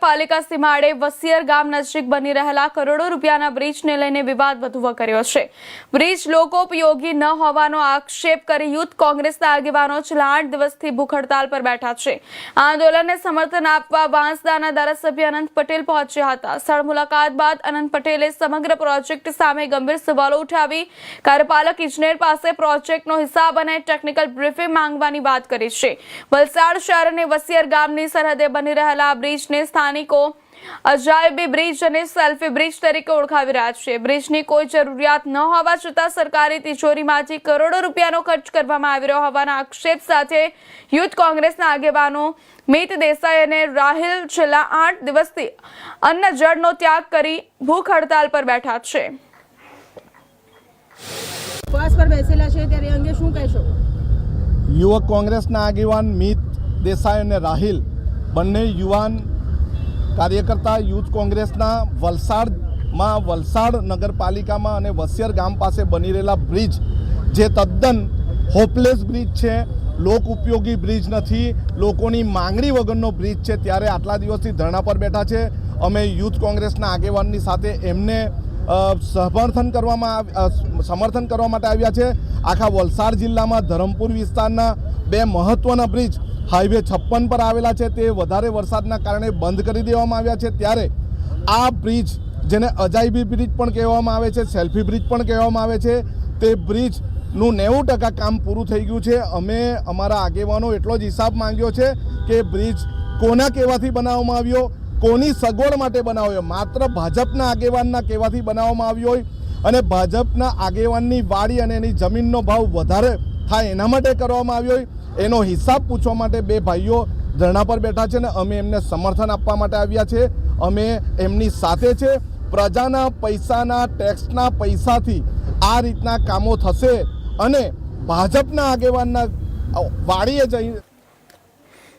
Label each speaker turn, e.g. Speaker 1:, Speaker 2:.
Speaker 1: પાલિકા સીમાડે વસિયર ગામ નજીક બની રહેલા કરોડો રૂપિયાના બ્રિજને લઈને વિવાદ વધુ વકર્યો છે। બ્રિજ લોકોપયોગી ન હોવાનો આક્ષેપ કરી યુથ કોંગ્રેસના આગેવાનો છેલ્લા 8 દિવસથી ભૂખ હડતાલ પર બેઠા છે। આંદોલનને સમર્થન આપવા વાંસદાના ધારાસભ્ય અનંત પટેલ પહોંચ્યા હતા। સ્થળ મુલાકાત બાદ અનંત પટેલે સમગ્ર પ્રોજેક્ટ સામે ગંભીર સવાલો ઉઠાવી કાર્યપાલક ઇજનેર પાસે પ્રોજેક્ટનો હિસાબ અને ટેકનિકલ બ્રીફિંગ માંગવાની વાત કરી છે। વલસાડ શહેર અને વસિયર ગામની સરહદે બની રહેલા બ્રિજને સ્થાનિકો અજાયબી બ્રિજ અને સેલ્ફી બ્રિજ તરીકે ઓળખાવી રહ્યા છે। બ્રિજની કોઈ જરૂરિયાત ન હોવા છતાં સરકારી તિજોરીમાંથી કરોડો રૂપિયાનો ખર્ચ કરવામાં આવી રહ્યો હોવાના આક્ષેપ સાથે યુથ કોંગ્રેસના આગેવાનો મિત દેસાઈ અને રાહિલ છેલ્લા 8 દિવસથી અન્ન જળનો ત્યાગ કરી ભૂખ હડતાલ પર બેઠા છે।
Speaker 2: ઉપવાસ પર બેસેલા છે ત્યારે અંગે શું કહેશો?
Speaker 3: યુવક કોંગ્રેસના આગેવાન મિત દેસાઈ અને રાહિલ બંને યુવાન કાર્યકર્તા યુથ કોંગ્રેસના વલસાડ નગરપાલિકામાં અને વસિયર ગામ પાસે બની રહેલા બ્રિજ જે તદ્દન હોપલેસ બ્રિજ છે, લોક ઉપયોગી બ્રિજ નથી, લોકોની માંગણી વગરનો બ્રિજ છે, ત્યારે આટલા દિવસથી ધરણા પર બેઠા છે। અમે યુથ કોંગ્રેસના આગેવાનની સાથે એમને સમર્થન કરવા માટે આવ્યા છે। આખા વલસાડ જિલ્લામાં ધરમપુર વિસ્તારના 2 મહત્વના બ્રિજ હાઈવે 56 પર આવેલા છે, તે વધારે વરસાદના કારણે બંધ કરી દેવામાં આવ્યા છે। ત્યારે આ બ્રિજ જેને અજાયબી બ્રિજ પણ કહેવામાં આવે છે, સેલ્ફી બ્રિજ પણ કહેવામાં આવે છે, તે બ્રિજનું 90% કામ પૂરું થઈ ગયું છે। અમે અમારા આગેવાનો એટલો જ હિસાબ માંગ્યો છે કે બ્રિજ કોના કહેવાથી બનાવવામાં આવ્યો, કોની સગવડ માટે બનાવ્યો, માત્ર ભાજપના આગેવાનના કહેવાથી બનાવવામાં આવ્યો હોય અને ભાજપના આગેવાનની વાડી અને એની જમીનનો ભાવ વધારે થાય એના માટે કરવામાં આવ્યો હોય, એનો હિસાબ પૂછવા માટે 2 ભાઈઓ ધરણા પર બેઠા છે ને અમે એમને સમર્થન આપવા માટે આવ્યા છે। અમે એમની સાથે છે। પ્રજાના પૈસાના ટેક્સના પૈસાથી આ રીતના કામો થશે અને ભાજપના આગેવાનના વાડીએ જઈ